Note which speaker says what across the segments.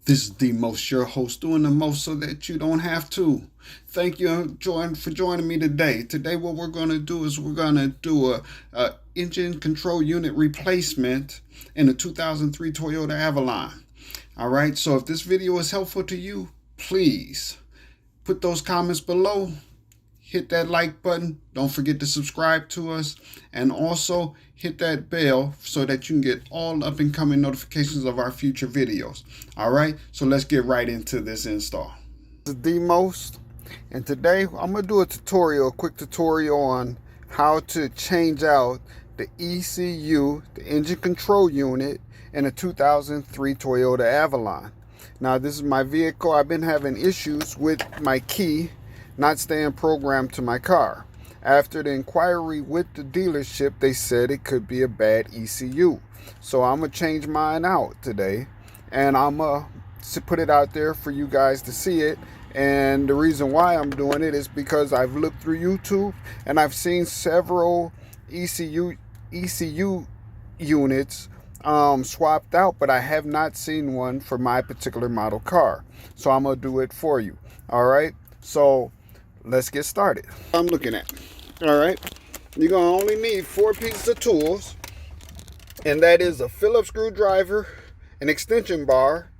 Speaker 1: This is the most, your host, doing the most so that you don't have to. Thank you for joining me today. Today, what we're going to do is we're going to do a engine control unit replacement in a 2003 Toyota Avalon. All right, so if this video is helpful to you, please put those comments below. Hit that like button. Don't forget to subscribe to us. And also hit that bell so that you can get all up and coming notifications of our future videos. All right, so let's get right into this install. This is the most, and today I'm going to do a quick tutorial on how to change out the ECU, the engine control unit, in a 2003 Toyota Avalon. Now, this is my vehicle. I've been having issues with my key not staying programmed to my car. After the inquiry with the dealership, they said it could be a bad ECU. So I'm going to change mine out today, and I'm going to put it out there for you guys to see it. And the reason why I'm doing it is because I've looked through YouTube and I've seen several ECU units swapped out, but I have not seen one for my particular model car. So I'm going to do it for you. All right, so let's get started. I'm looking at, all right, you're going to only need 4 pieces of tools, and that is a Phillips screwdriver, an extension bar,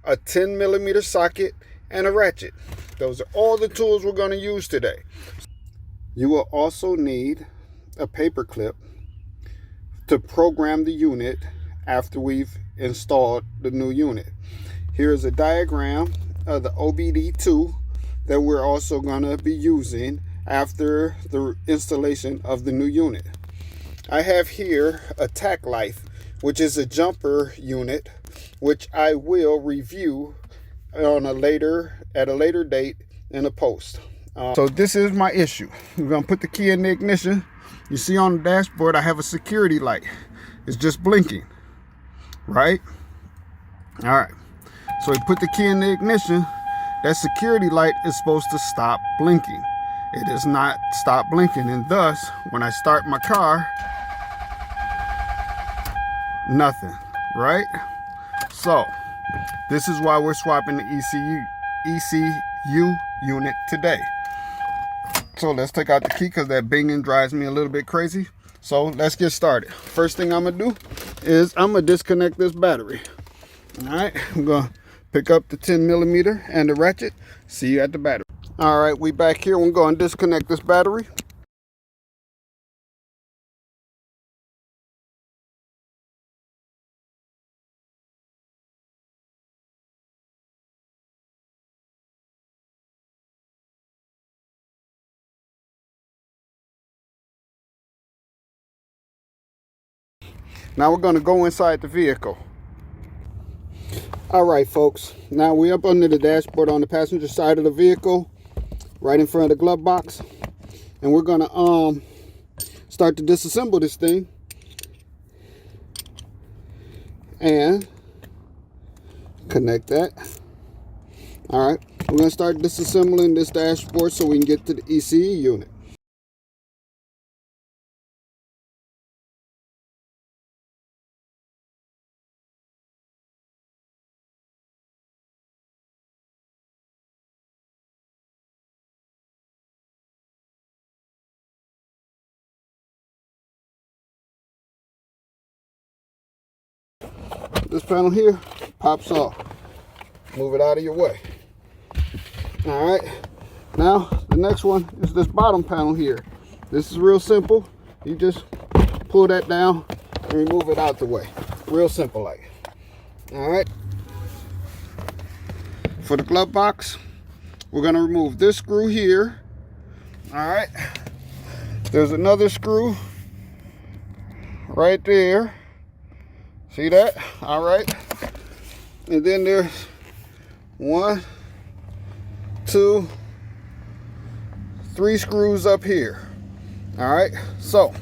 Speaker 1: a 10mm socket, and a ratchet. Those are all the tools we're going to use today. You will also need a paper clip to program the unit after we've installed the new unit. Here's a diagram of the OBD2 that we're also going to be using after the installation of the new unit. I have here a tack life, which is a jumper unit, which I will review on at a later date in a post. So this is my issue. We're going to put the key in the ignition. You see on the dashboard I have a security light. It's just blinking, right? All right, so we put the key in the ignition. That security light is supposed to stop blinking. It does not stop blinking, and thus, when I start my car, nothing, right? So, this is why we're swapping the ECU unit today. So let's take out the key because that binging drives me a little bit crazy. So let's get started. First thing I'm gonna do is I'm gonna disconnect this battery. All right, I'm gonna pick up the 10mm and the ratchet. See you at the battery. All right, we back here. We're going to disconnect this battery. Now we're going to go inside the vehicle. All right, folks. Now we're up under the dashboard on the passenger side of the vehicle, right in front of the glove box. And we're going to start to disassemble this thing. And connect that. All right. We're going to start disassembling this dashboard so we can get to the ECU unit. This panel here pops off. Move it out of your way. All right, now the next one is this bottom panel here. This is real simple. You just pull that down and remove it out the way. Real simple like. All right, for the glove box, we're gonna remove this screw here. All right, there's another screw right there. See that? All right, and then there's 1, 2, 3 screws up here. All right, so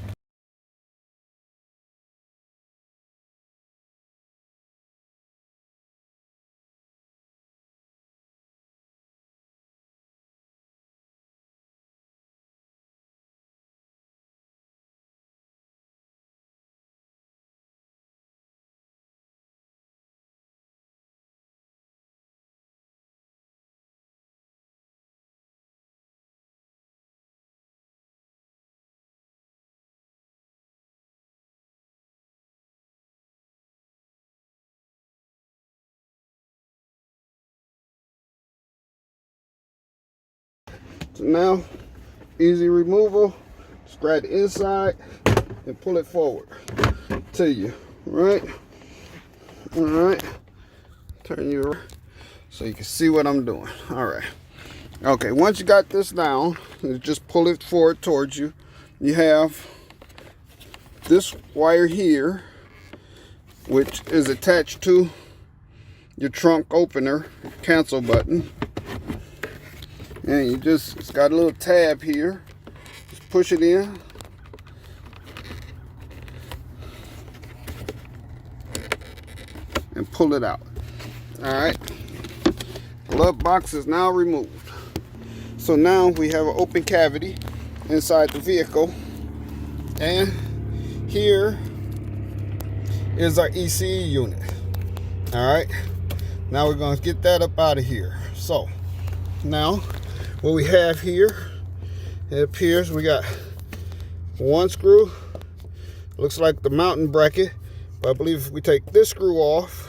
Speaker 1: So now, easy removal. Just grab the inside and pull it forward to you, right? All right. Turn you around so you can see what I'm doing. All right. Okay, once you got this down, you just pull it forward towards you. You have this wire here, which is attached to your trunk opener, cancel button. And you just, it's got a little tab here. Just push it in. And pull it out. Alright. Glove box is now removed. So now we have an open cavity inside the vehicle. And here is our ECU unit. Alright. Now we're going to get that up out of here. So now what we have here, it appears we got one screw. Looks like the mounting bracket. But I believe if we take this screw off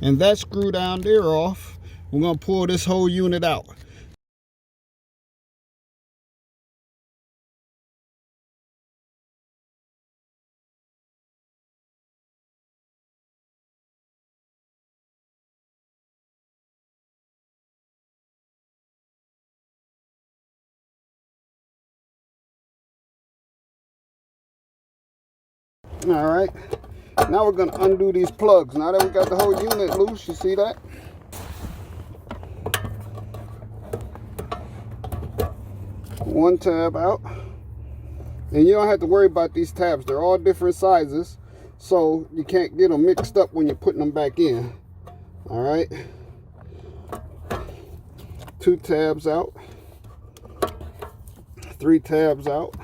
Speaker 1: and that screw down there off, we're going to pull this whole unit out. All right, now we're going to undo these plugs. Now that we got the whole unit loose, you see that? One tab out. And you don't have to worry about these tabs. They're all different sizes, so you can't get them mixed up when you're putting them back in. All right. 2 tabs out. 3 tabs out.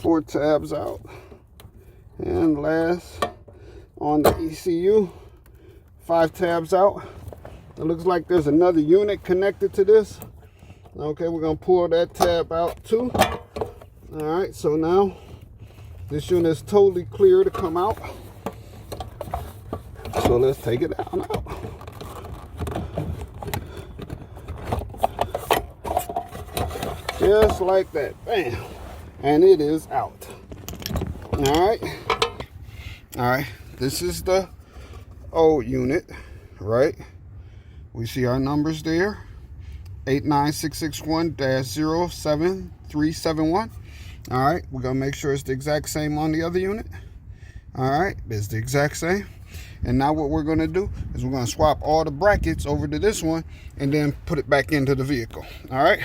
Speaker 1: 4 tabs out. And last on the ECU, 5 tabs out. It looks like there's another unit connected to this. Okay, we're gonna pull that tab out too. All right, so now this unit is totally clear to come out. So let's take it out now. Just like that, bam. And it is out. All right, this is the old unit, right? We see our numbers there, 89661-07371. All right, we're gonna make sure it's the exact same on the other unit. All right, it's the exact same. And now what we're gonna do is we're gonna swap all the brackets over to this one and then put it back into the vehicle. All right.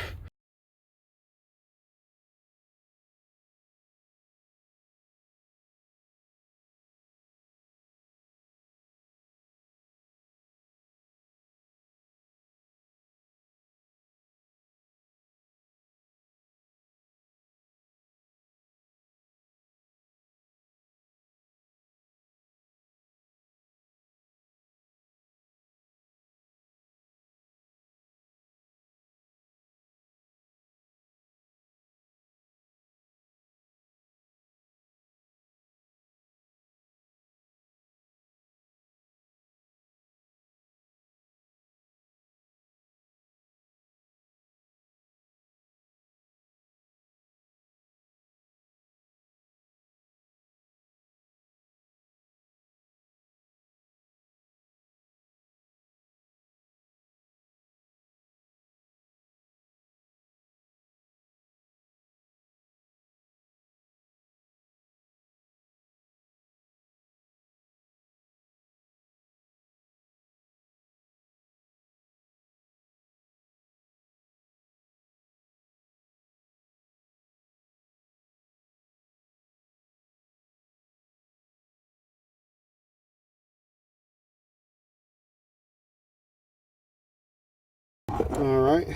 Speaker 1: All right,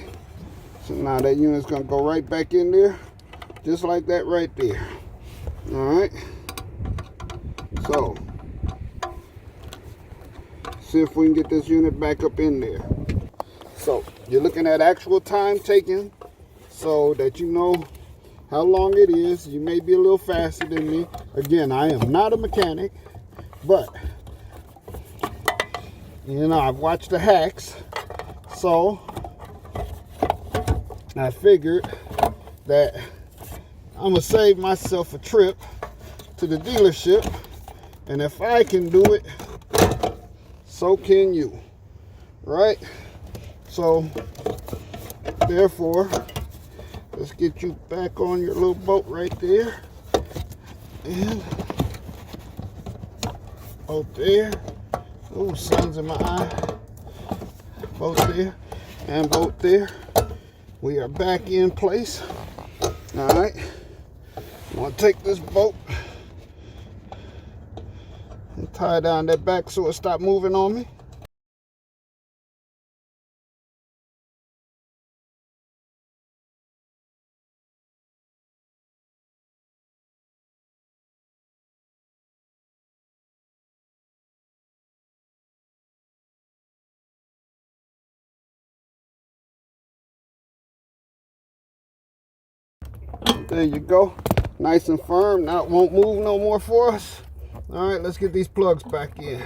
Speaker 1: so now that unit's gonna go right back in there, just like that right there. All right, so see if we can get this unit back up in there. So you're looking at actual time taken so that you know how long it is. You may be a little faster than me. Again, I am not a mechanic, but You know, I've watched the hacks, so I figured that I'm gonna save myself a trip to the dealership, and if I can do it, so can you, right? So therefore, let's get you back on your little boat right there, and boat there. Oh, sun's in my eye. Boat there and boat there. We are back in place. All right, I'm gonna take this boat and tie down that back so it stop moving on me. There you go, nice and firm. Now it won't move no more for us. All right, let's get these plugs back in.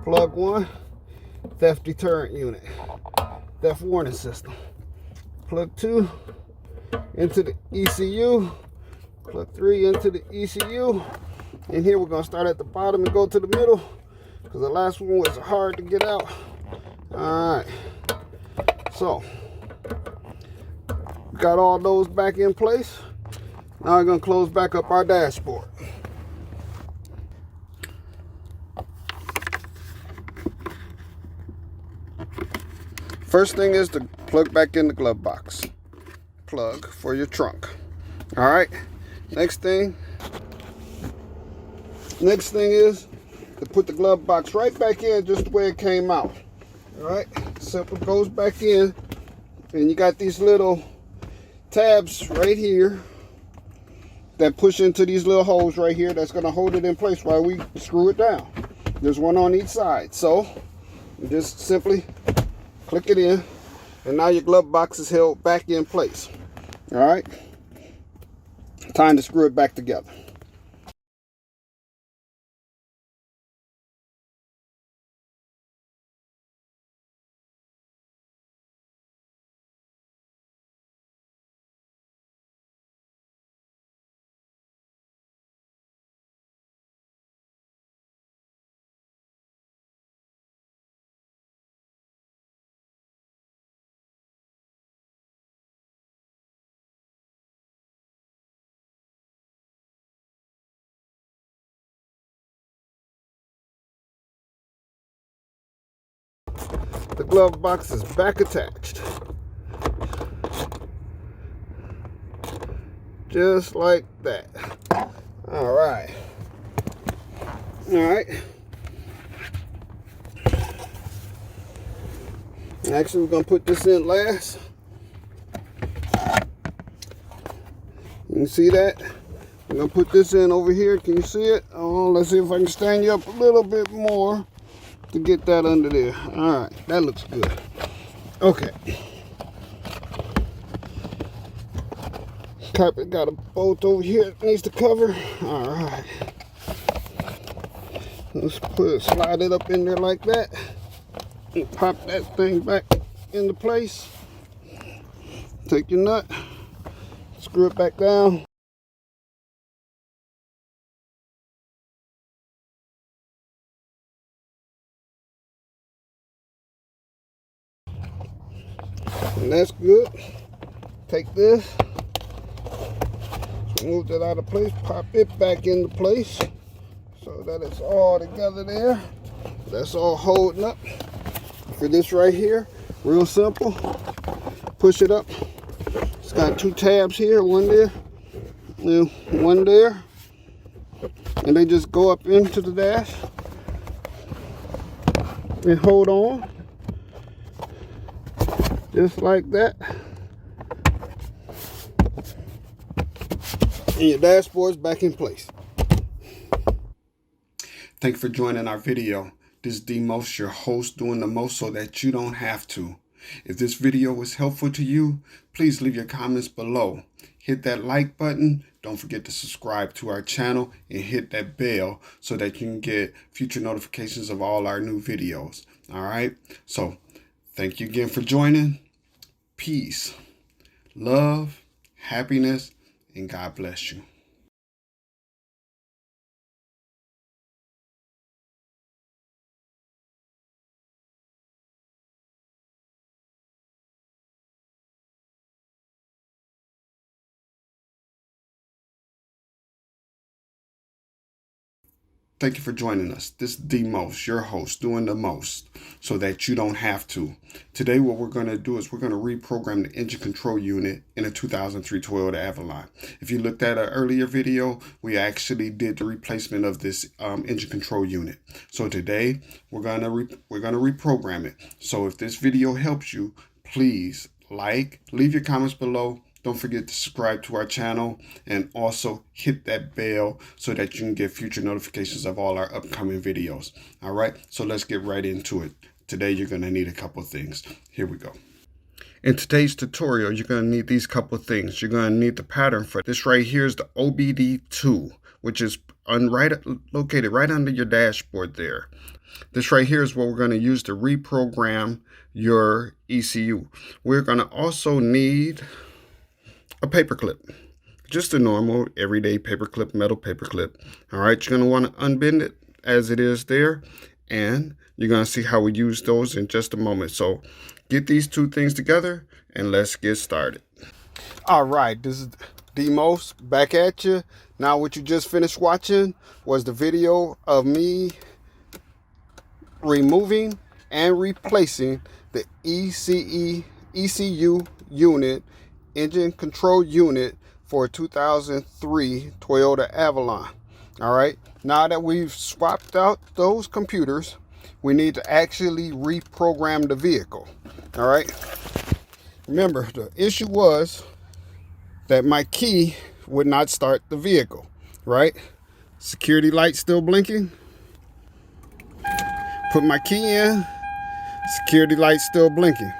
Speaker 1: Plug 1, theft deterrent unit, theft warning system. Plug 2 into the ECU. Plug 3 into the ECU. And here we're gonna start at the bottom and go to the middle, because the last one was hard to get out. All right, so got all those back in place. Now we're gonna close back up our dashboard. First thing is to plug back in the glove box. Plug for your trunk. All right, next thing is to put the glove box right back in just the way it came out. All right, simple, goes back in, and you got these little tabs right here that push into these little holes right here that's gonna hold it in place while we screw it down. There's one on each side, so you just simply click it in, and now your glove box is held back in place. All right, time to screw it back together. The glove box is back attached. Just like that. All right. All right. Actually, we're gonna put this in last. You can see that? I'm gonna put this in over here. Can you see it? Oh, let's see if I can stand you up a little bit more to get that under there. All right, that looks good. Okay. Carpet got a bolt over here that needs to cover. All right. Let's slide it up in there like that. And pop that thing back into place. Take your nut, screw it back down. And that's good. Take this, move that out of place, pop it back into place so that it's all together there. That's all holding up. For this right here, real simple. Push it up. It's got two tabs here, one there, one there, and they just go up into the dash and hold on. Just like that. And your dashboard's back in place. Thank you for joining our video. This is the most, your host, doing the most so that you don't have to. If this video was helpful to you, please leave your comments below. Hit that like button. Don't forget to subscribe to our channel and hit that bell so that you can get future notifications of all our new videos. All right. So thank you again for joining. Peace, love, happiness, and God bless you. Thank you for joining us. This is the most, your host, doing the most so that you don't have to. Today, what we're going to do is we're going to reprogram the engine control unit in a 2003 Toyota Avalon. If you looked at an earlier video, we actually did the replacement of this engine control unit. So today, we're going to reprogram it. So if this video helps you, please leave your comments below. Don't forget to subscribe to our channel and also hit that bell so that you can get future notifications of all our upcoming videos. All right, so let's get right into it. Today, you're going to need a couple of things. Here we go. In today's tutorial, you're going to need these couple of things. You're going to need the pattern for this right here is the OBD2, which is located right under your dashboard there. This right here is what we're going to use to reprogram your ECU. We're going to also need a paper clip, just a normal everyday paper clip, metal paper clip. All right, you're going to want to unbend it as it is there, and you're going to see how we use those in just a moment. So get these two things together and let's get started. All right, this is Demos back at you. Now what you just finished watching was the video of me removing and replacing the ECU unit, engine control unit, for a 2003 Toyota Avalon. All right, now that we've swapped out those computers, we need to actually reprogram the vehicle. All right, remember the issue was that my key would not start the vehicle, right? Security light still blinking. Put my key in, security light still blinking.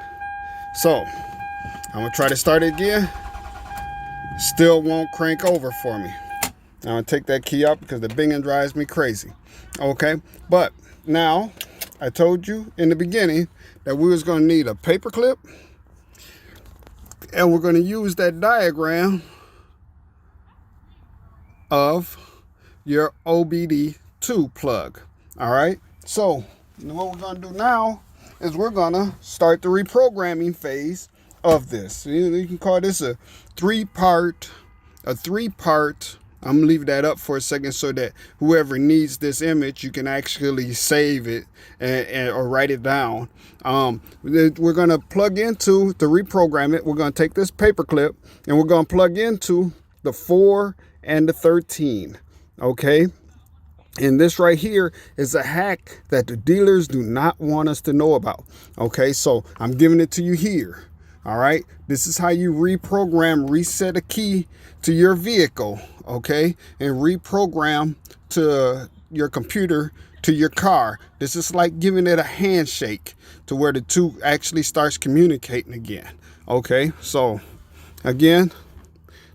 Speaker 1: So I'm gonna try to start it again. Still won't crank over for me. I'm gonna take that key out because the binging drives me crazy. Okay, but now I told you in the beginning that we was gonna need a paper clip, and we're gonna use that diagram of your OBD2 plug. All right, so what we're gonna do now is we're gonna start the reprogramming phase of this. You can call this a three-part. I'm gonna leave that up for a second so that whoever needs this image, you can actually save it or write it down. We're gonna plug into to reprogram it. We're gonna take this paper clip and we're gonna plug into the 4 and the 13. Okay. And this right here is a hack that the dealers do not want us to know about. Okay, so I'm giving it to you here. All right, this is how you reset a key to your vehicle, okay, and reprogram to your computer to your car. This is like giving it a handshake to where the two actually starts communicating again. Okay, so again,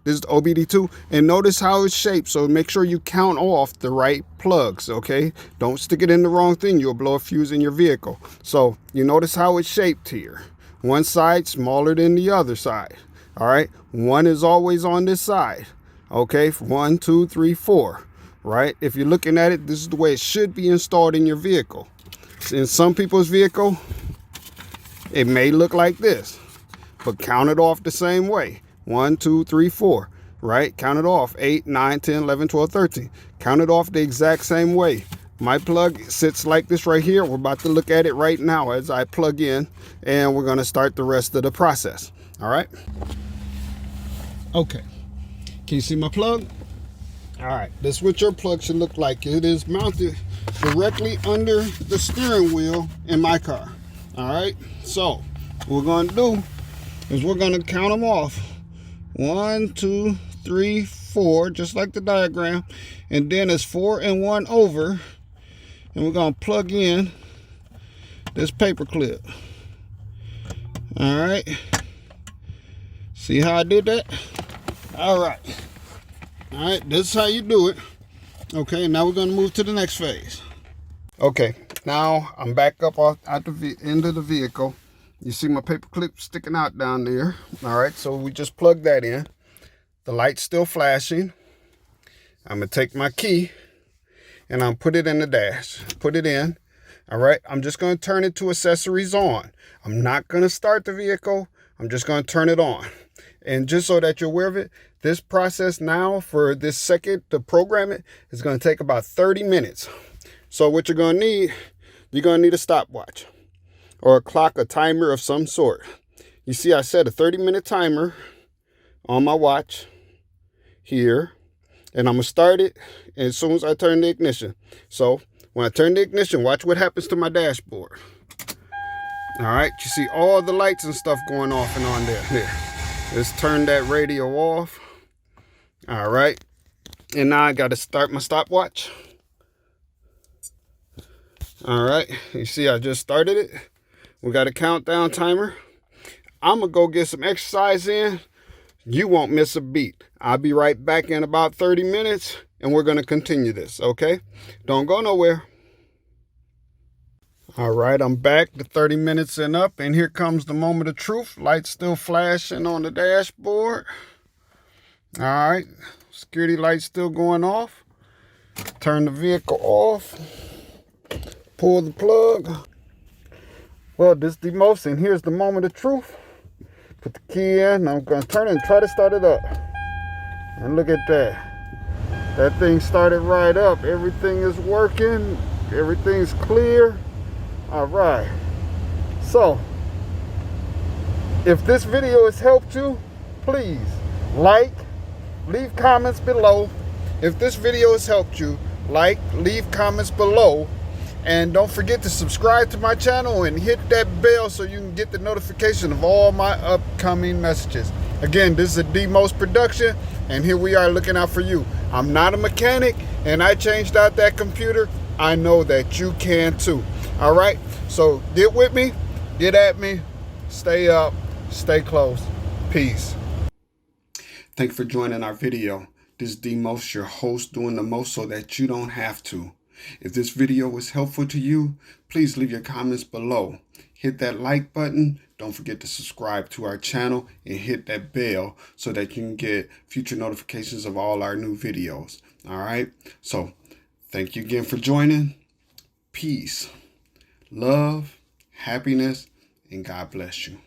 Speaker 1: this is the OBD2, and notice how it's shaped. So make sure you count off the right plugs, okay? Don't stick it in the wrong thing. You'll blow a fuse in your vehicle. So you notice how it's shaped here. One side smaller than the other side. All right, one is always on this side. Okay, 1, 2, 3, 4. Right? If you're looking at it, this is the way it should be installed in your vehicle. In some people's vehicle, it may look like this, but count it off the same way. 1, 2, 3, 4, right? Count it off. 8, 9, 10, 11, 12, 13. Count it off the exact same way. My plug sits like this right here. We're about to look at it right now as I plug in, and we're going to start the rest of the process. All right. Okay. Can you see my plug? All right. This is what your plug should look like. It is mounted directly under the steering wheel in my car. All right. So what we're going to do is we're going to count them off. 1, 2, 3, 4, just like the diagram, and then it's 4 and 1 over, and we're going to plug in this paper clip. All right, see how I did that? All right, this is how you do it. Okay, now we're going to move to the next phase. Okay, Now I'm back up at the end of the vehicle. You see my paper clip sticking out down there. All right, so we just plug that in. The light's still flashing. I'm gonna take my key and I'm put it in the dash. Put it in. All right, I'm just gonna turn it to accessories on. I'm not gonna start the vehicle. I'm just gonna turn it on. And just so that you're aware of it, this process now for this second to program it is gonna take about 30 minutes. So what you're gonna need a stopwatch or a clock, a timer of some sort. You see, I set a 30-minute timer on my watch here, and I'm gonna start it as soon as I turn the ignition. So when I turn the ignition, watch what happens to my dashboard. All right, you see all the lights and stuff going off and on there. Here, let's turn that radio off. All right, and now I gotta start my stopwatch. All right, you see I just started it. We got a countdown timer. I'm gonna go get some exercise in. You won't miss a beat. I'll be right back in about 30 minutes and we're gonna continue this, okay? Don't go nowhere. All right, I'm back to 30 minutes and up, and here comes the moment of truth. Lights still flashing on the dashboard. All right, security lights still going off. Turn the vehicle off. Pull the plug. Well, this is the most, and here's the moment of truth. Put the key in. I'm gonna turn it and try to start it up. And look at that. That thing started right up. Everything is working. Everything's clear. All right. So, if this video has helped you, please like, leave comments below. If this video has helped you, like, leave comments below. And don't forget to subscribe to my channel and hit that bell so you can get the notification of all my upcoming messages. Again, this is a D-Most production, and here we are looking out for you. I'm not a mechanic, and I changed out that computer. I know that you can too. All right, so get with me, get at me, stay up, stay close. Peace. Thank you for joining our video. This is D-Most, your host, doing the most so that you don't have to. If this video was helpful to you, please leave your comments below. Hit that like button. Don't forget to subscribe to our channel and hit that bell so that you can get future notifications of all our new videos. All right. So thank you again for joining. Peace, love, happiness, and God bless you.